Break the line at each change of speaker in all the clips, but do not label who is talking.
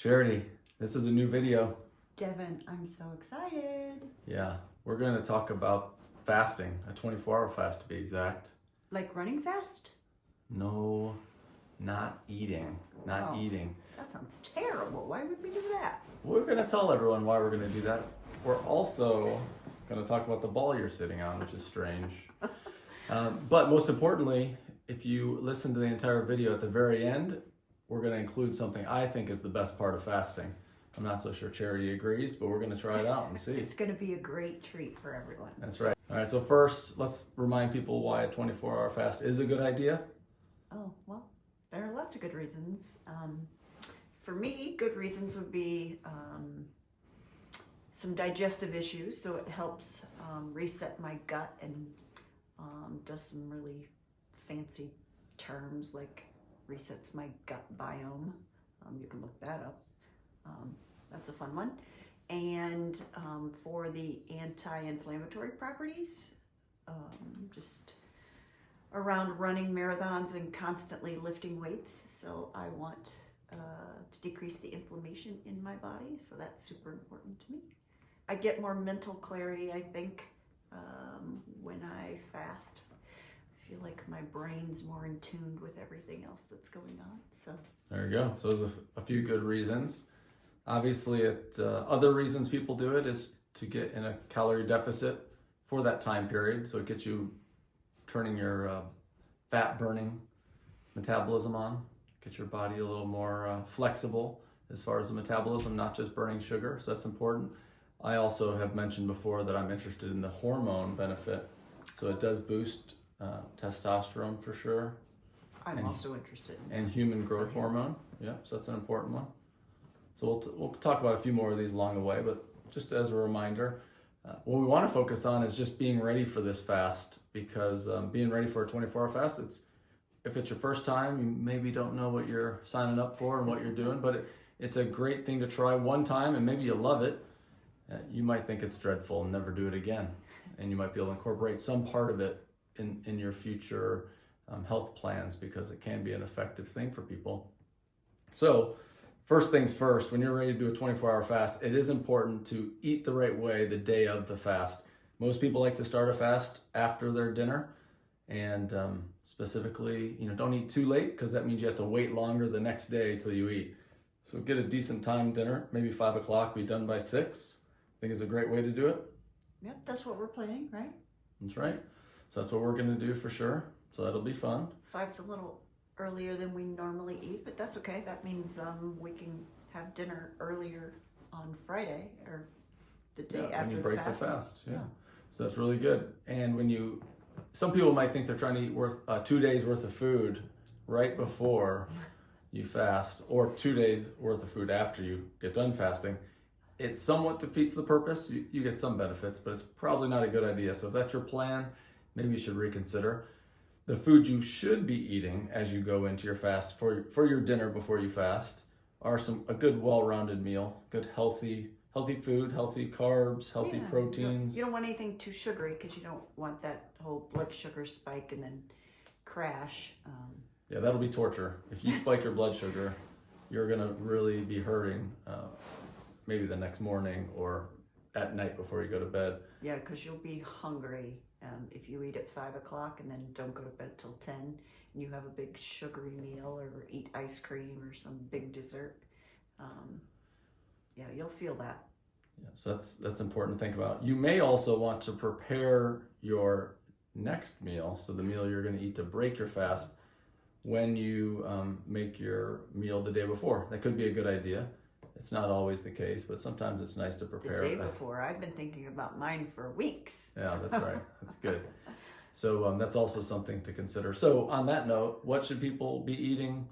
Charity, this is a new video.
Devin, I'm so excited.
Yeah, we're going to talk about fasting, a 24-hour fast to be exact.
Like running fast?
No, not eating, not eating.
That sounds terrible. Why would we do that?
We're going to tell everyone why we're going to do that. We're also going to talk about the ball you're sitting on, which is strange. But most importantly, if you listen to the entire video at the very end, we're going to include something I think is the best part of fasting. I'm not so sure Charity agrees, but we're going to try it out and see.
It's going to be a great treat for everyone.
That's right. All right, so first, let's remind people why a 24-hour fast is a good idea.
Oh, well, there are lots of good reasons. For me, good reasons would be some digestive issues, so it helps reset my gut and does some really fancy terms like resets my gut biome. You can look that up. That's a fun one. And for the anti-inflammatory properties, just around running marathons and constantly lifting weights. So I want to decrease the inflammation in my body, so that's super important to me. I get more mental clarity, I think, when I fast. I feel like my brain's more in tune with everything else that's going on. So
there you go. So there's a few good reasons. Obviously, other reasons people do it is to get in a calorie deficit for that time period. So it gets you turning your fat burning metabolism on, get your body a little more flexible as far as the metabolism, not just burning sugar. So that's important. I also have mentioned before that I'm interested in the hormone benefit. So it does boost testosterone for sure.
I'm also interested in
and human growth hormone. Yeah, so that's an important one. So we'll talk about a few more of these along the way, but just as a reminder, what we want to focus on is just being ready for this fast, because being ready for a 24-hour fast, if it's your first time, you maybe don't know what you're signing up for and what you're doing, but it's a great thing to try one time, and maybe you love it. You might think it's dreadful and never do it again, and you might be able to incorporate some part of it in your future health plans, because it can be an effective thing for people. So first things first, when you're ready to do a 24-hour fast, it is important to eat the right way the day of the fast. Most people like to start a fast after their dinner, and specifically, don't eat too late, because that means you have to wait longer the next day till you eat. So get a decent time dinner, maybe 5 o'clock, be done by 6. I think is a great way to do it.
Yep, that's what we're planning, right?
That's right. So that's what we're going to do for sure. So that'll be fun.
5's a little earlier than we normally eat, but that's okay. That means we can have dinner earlier on Friday or the day after
when you break
the fast.
Yeah. So that's really good. And some people might think they're trying to eat 2 days worth of food right before you fast, or 2 days worth of food after you get done fasting. It somewhat defeats the purpose. You get some benefits, but it's probably not a good idea. So if that's your plan, maybe you should reconsider. The food you should be eating as you go into your fast for your dinner before you fast are a good well-rounded meal, good healthy food, healthy carbs, healthy proteins.
You don't want anything too sugary, because you don't want that whole blood sugar spike and then crash.
Yeah, that'll be torture. If you spike your blood sugar, you're gonna really be hurting maybe the next morning or at night before you go to bed.
Yeah, because you'll be hungry if you eat at 5 o'clock and then don't go to bed till 10, and you have a big sugary meal or eat ice cream or some big dessert. Yeah, you'll feel that.
Yeah, so that's important to think about. You may also want to prepare your next meal, so the meal you're going to eat to break your fast, when you make your meal the day before. That could be a good idea. It's not always the case, but sometimes it's nice to prepare.
The day before. I've been thinking about mine for weeks.
Yeah, that's right. That's good. So that's also something to consider. So on that note, what should people be eating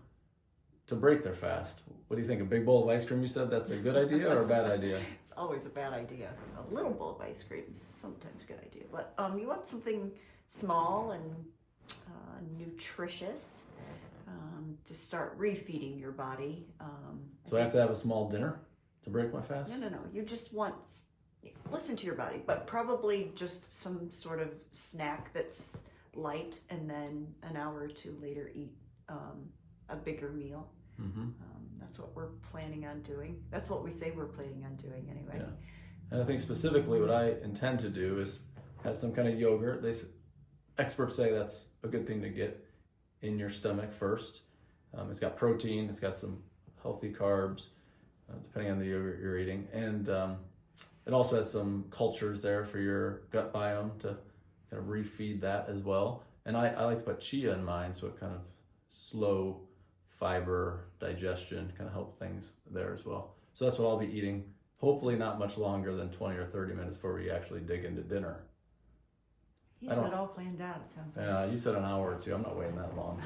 to break their fast? What do you think? A big bowl of ice cream, you said that's a good idea or a bad idea?
It's always a bad idea. A little bowl of ice cream is sometimes a good idea. But you want something small and nutritious to start refeeding your body.
So I have to have a small dinner to break my fast?
No. You just want, listen to your body, but probably just some sort of snack that's light, and then an hour or two later eat a bigger meal. That's what we're planning on doing. That's what we say we're planning on doing anyway.
Yeah. And I think specifically what I intend to do is have some kind of yogurt. Experts say that's a good thing to get in your stomach first. It's got protein, it's got some healthy carbs, depending on the yogurt you're eating. And it also has some cultures there for your gut biome to kind of refeed that as well. And I like to put chia in mine, so it kind of slow fiber digestion, kind of help things there as well. So that's what I'll be eating. Hopefully not much longer than 20 or 30 minutes before we actually dig into dinner.
He's it all planned out, it sounds like.
Yeah, you said an hour or two. I'm not waiting that long.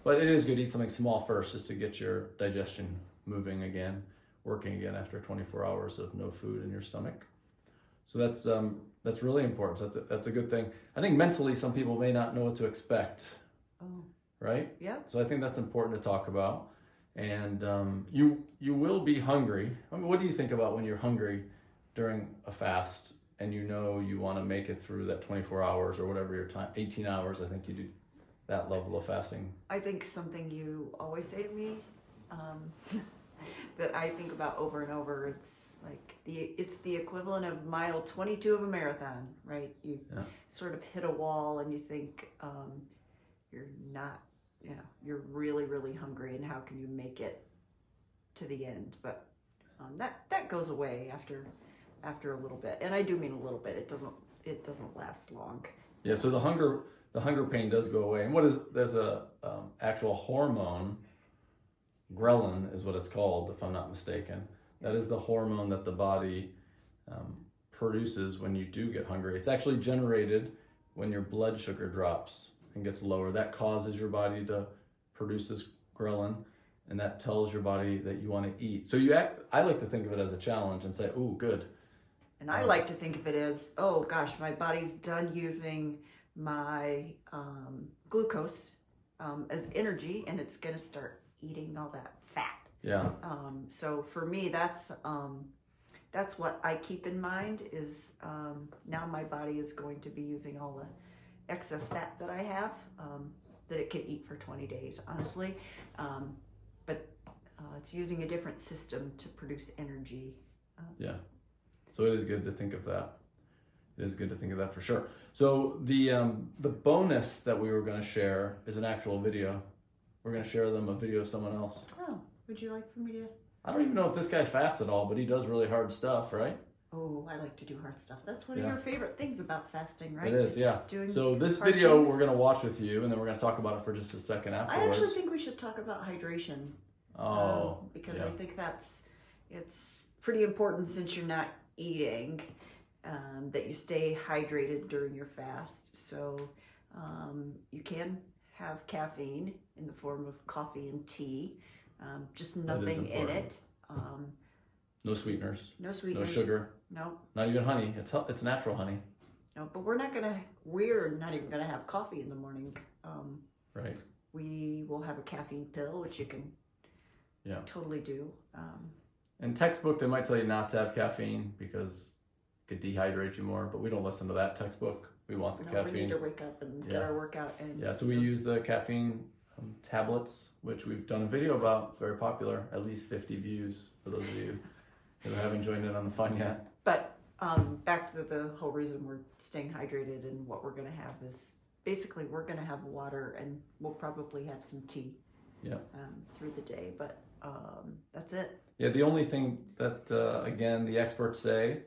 But it is good to eat something small first just to get your digestion moving again, working again after 24 hours of no food in your stomach. So that's really important. So that's a good thing. I think mentally some people may not know what to expect.
Oh.
Right?
Yeah.
So I think that's important to talk about. And you will be hungry. I mean, what do you think about when you're hungry during a fast and you know you want to make it through that 24 hours or whatever your time, 18 hours, I think you do that level of fasting?
I think something you always say to me that I think about over and over, it's like it's the equivalent of mile 22 of a marathon, right? You sort of hit a wall and you think you're not, you're really, really hungry, and how can you make it to the end? But that goes away after a little bit, and I do mean a little bit. It doesn't last long.
Yeah. So the hunger pain does go away, and there's a actual hormone, ghrelin is what it's called, if I'm not mistaken. That is the hormone that the body produces when you do get hungry. It's actually generated when your blood sugar drops and gets lower. That causes your body to produce this ghrelin, and that tells your body that you want to eat. So I like to think of it as a challenge and say, "Ooh, good."
And I like to think of it as, "Oh gosh, my body's done using my glucose as energy, and it's going to start eating all that fat."
Yeah.
So for me, that's what I keep in mind is now my body is going to be using all the excess fat that I have that it can eat for 20 days, honestly. But it's using a different system to produce energy.
Yeah. So it is good to think of that. It is good to think of that for sure. So the bonus that we were going to share is an actual video. We're going to share them a video of someone else.
Oh, would you like for me to?
I don't even know if this guy fasts at all, but he does really hard stuff, right?
Oh, I like to do hard stuff. That's one of your favorite things about fasting, right?
It is, yeah. So this video we're going to watch with you, and then we're going to talk about it for just a second afterwards.
I actually think we should talk about hydration. Because I think it's pretty important, since you're not eating, that you stay hydrated during your fast. So you can have caffeine in the form of coffee and tea, just nothing in it.
No sweeteners.
No sweeteners.
No sugar.
No.
Not even honey. It's natural honey.
No, but we're not even gonna have coffee in the morning.
Right.
We will have a caffeine pill, which you can totally do.
In textbook, they might tell you not to have caffeine because it could dehydrate you more, but we don't listen to that textbook. We want the caffeine.
We need to wake up and get our workout in.
Yeah, so we use the caffeine tablets, which we've done a video about. It's very popular, at least 50 views for those of you who haven't joined in on the fun yet.
But back to the whole reason we're staying hydrated, and what we're going to have is basically we're going to have water, and we'll probably have some tea through the day, but that's it.
Yeah, the only thing that, again, the experts say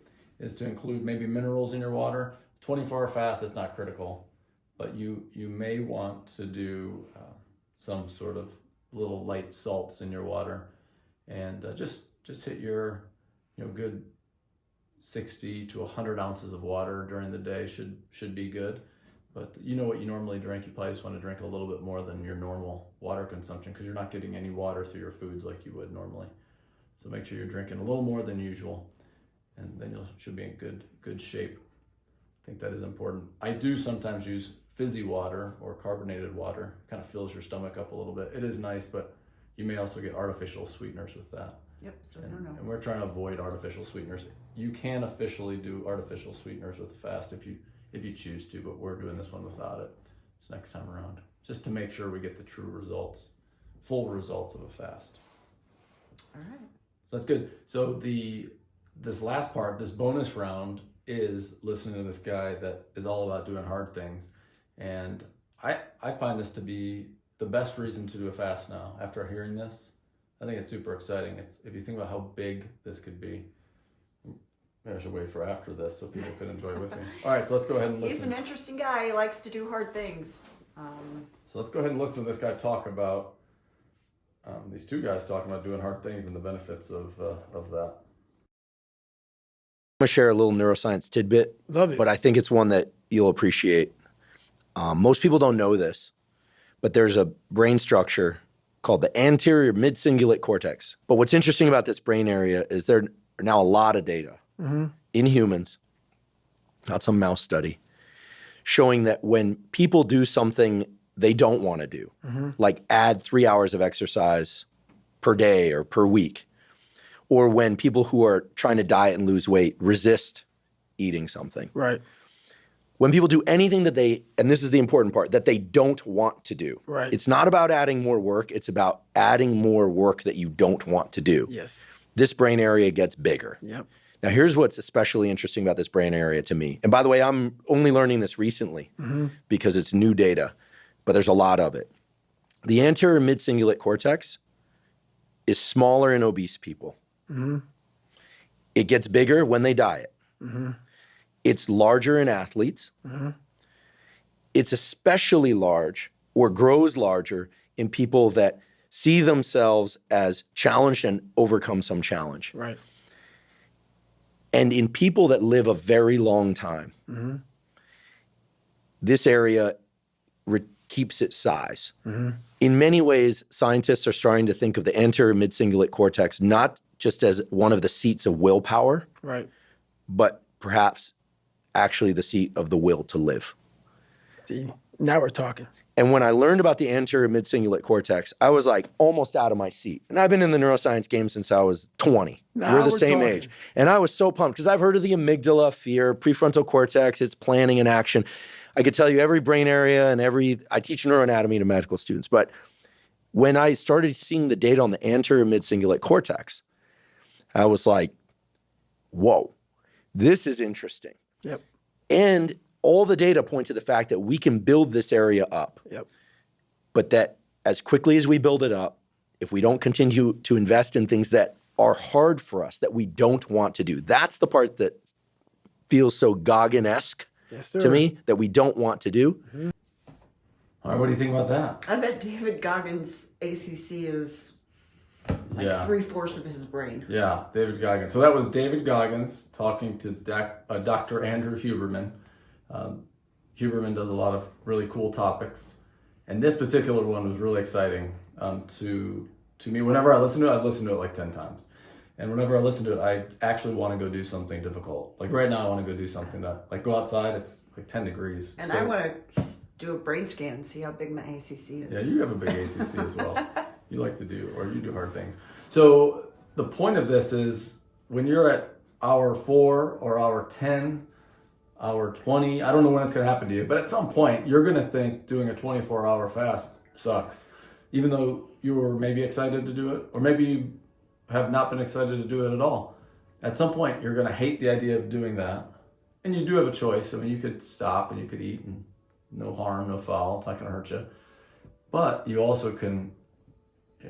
is to include maybe minerals in your water. 24-hour fast is not critical, but you may want to do some sort of little light salts in your water, and just hit your good 60 to 100 ounces of water during the day should be good. But you know what you normally drink, you probably just want to drink a little bit more than your normal water consumption, because you're not getting any water through your foods like you would normally. So make sure you're drinking a little more than usual, and then you should be in good shape. I think that is important. I do sometimes use fizzy water or carbonated water. It kind of fills your stomach up a little bit. It is nice, but you may also get artificial sweeteners with that.
Yep, so I don't know.
And we're trying to avoid artificial sweeteners. You can officially do artificial sweeteners with the fast if you choose to, but we're doing this one without it. It's next time around, just to make sure we get the true results full results of a fast.
All right.
That's good. So this last part, this bonus round, is listening to this guy that is all about doing hard things. And I find this to be the best reason to do a fast now. After hearing this, I think it's super exciting. If you think about how big this could be, maybe I should wait for after this so people can enjoy it with me. All right, so let's go ahead and listen.
He's an interesting guy. He likes to do hard things.
So let's go ahead and listen to this guy talk about, these two guys talking about doing hard things and the benefits of that.
I'm going to share a little neuroscience tidbit.
Love it.
But I think it's one that you'll appreciate. Most people don't know this, but there's a brain structure called the anterior mid-cingulate cortex. But what's interesting about this brain area is there are now a lot of data in humans, not some mouse study, showing that when people do something they don't want to do, like add 3 hours of exercise per day or per week, or when people who are trying to diet and lose weight resist eating something.
Right.
When people do anything that they, and this is the important part, that they don't want to do.
Right.
It's not about adding more work, it's about adding more work that you don't want to do.
Yes.
This brain area gets bigger.
Yep.
Now, here's what's especially interesting about this brain area to me. And by the way, I'm only learning this recently because it's new data, but there's a lot of it. The anterior mid-cingulate cortex is smaller in obese people. It gets bigger when they diet. It's larger in athletes. It's especially large or grows larger in people that see themselves as challenged and overcome some challenge.
Right.
And in people that live a very long time, this area keeps its size. In many ways, scientists are starting to think of the anterior mid-cingulate cortex not just as one of the seats of willpower,
Right.
but perhaps actually the seat of the will to live.
See, now we're talking.
And when I learned about the anterior mid-cingulate cortex, I was like almost out of my seat. And I've been in the neuroscience game since I was 20.
Now
we're the
we're
same
talking.
age. And I was so pumped because I've heard of the amygdala, fear, prefrontal cortex, it's planning and action. I could tell you every brain area and I teach neuroanatomy to medical students. But when I started seeing the data on the anterior mid-cingulate cortex, I was like, whoa, this is interesting.
Yep.
And all the data point to the fact that we can build this area up.
Yep.
But that as quickly as we build it up, if we don't continue to invest in things that are hard for us, that we don't want to do, that's the part that feels so Goggin-esque
Yes, sir.
to me, that we don't want to do.
All right, what do you think about that?
I bet David Goggins' ACC is like
Yeah.
3/4 of his brain.
Yeah, David Goggins. So that was David Goggins talking to Dr. Andrew Huberman. Huberman does a lot of really cool topics. And this particular one was really exciting to me. Whenever I listen to it, I've listened to it like 10 times. And whenever I listen to it, I actually want to go do something difficult. Like right now, I want to go do something that, like go outside, it's like 10 degrees.
And
So-
I want to do a brain scan and see how big my ACC is.
Yeah, you have a big ACC as well. You like to do, or you do hard things. So the point of this is when you're at hour 4 or hour 10, hour 20, I don't know when it's going to happen to you, but at some point you're going to think doing a 24-hour fast sucks. Even though you were maybe excited to do it, or maybe you have not been excited to do it at all. At some point you're going to hate the idea of doing that. And you do have a choice. I mean, you could stop and you could eat and no harm, no foul. It's not going to hurt you. But you also can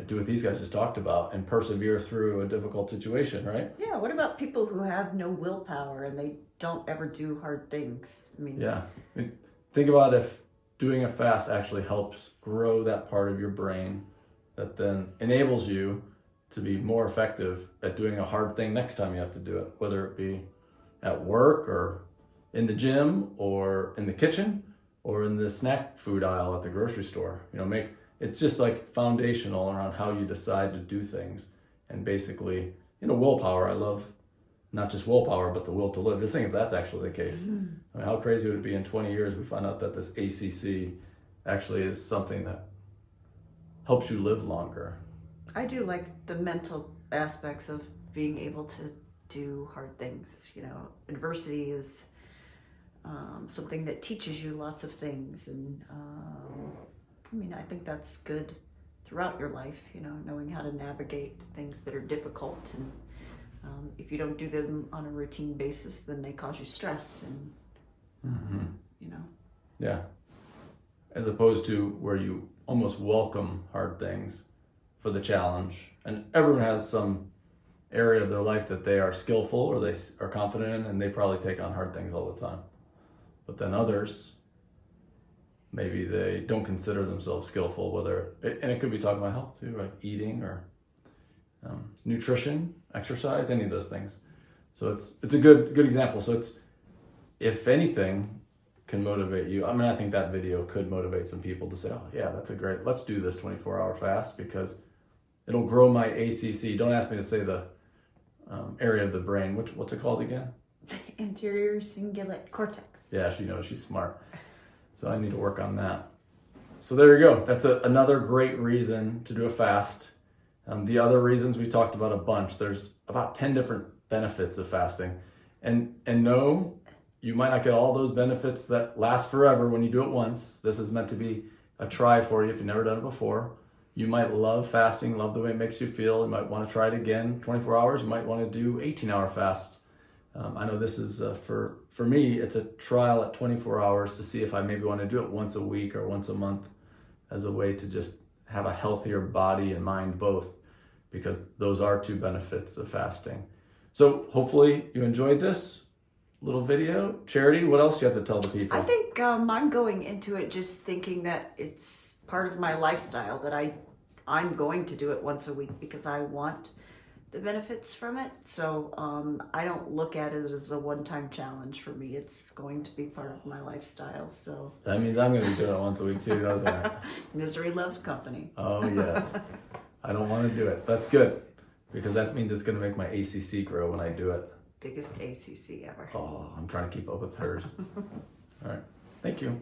do what these guys just talked about and persevere through a difficult situation, right?
Yeah, what about people who have no willpower and they don't ever do hard things? I mean,
Yeah. I mean, think about if doing a fast actually helps grow that part of your brain that then enables you to be more effective at doing a hard thing next time you have to do it, whether it be at work or in the gym or in the kitchen or in the snack food aisle at the grocery store. It's just like foundational around how you decide to do things. And basically, willpower, I love not just willpower, but the will to live. Just think if that's actually the case. I mean, how crazy would it be in 20 years we find out that this ACC actually is something that helps you live longer.
I do like the mental aspects of being able to do hard things. Adversity is something that teaches you lots of things. And I think that's good throughout your life, you know, knowing how to navigate things that are difficult. And if you don't do them on a routine basis, then they cause you stress and, you know.
Yeah. As opposed to where you almost welcome hard things for the challenge. And everyone has some area of their life that they are skillful or they are confident in, and they probably take on hard things all the time. But then others, maybe they don't consider themselves skillful, and it could be talking about health too, like eating or nutrition, exercise, any of those things. So it's a good example. So it's, if anything can motivate you. I mean, I think that video could motivate some people to say, oh yeah, let's do this 24-hour fast, because it'll grow my ACC. Don't ask me to say the area of the brain. What's it called again?
Anterior cingulate cortex.
Yeah, she knows, she's smart. So I need to work on that. So there you go. That's another great reason to do a fast. The other reasons, we talked about a bunch. There's about 10 different benefits of fasting. And no, you might not get all those benefits that last forever when you do it once. This is meant to be a try for you if you've never done it before. You might love fasting, love the way it makes you feel. You might want to try it again, 24 hours. You might want to do 18-hour fasts. I know this is, for me, it's a trial at 24 hours to see if I maybe want to do it once a week or once a month as a way to just have a healthier body and mind both, because those are two benefits of fasting. So hopefully you enjoyed this little video. Charity, what else do you have to tell the people?
I think I'm going into it just thinking that it's part of my lifestyle, that I'm going to do it once a week because I want the benefits from it. So I don't look at it as a one-time challenge for me. It's going to be part of my lifestyle. So
that means I'm going to be doing it once a week too, doesn't it?
Misery loves company.
Oh yes. I don't want to do it. That's good, because that means it's going to make my ACC grow when I do it.
Biggest ACC ever.
Oh, I'm trying to keep up with hers. All right. Thank you.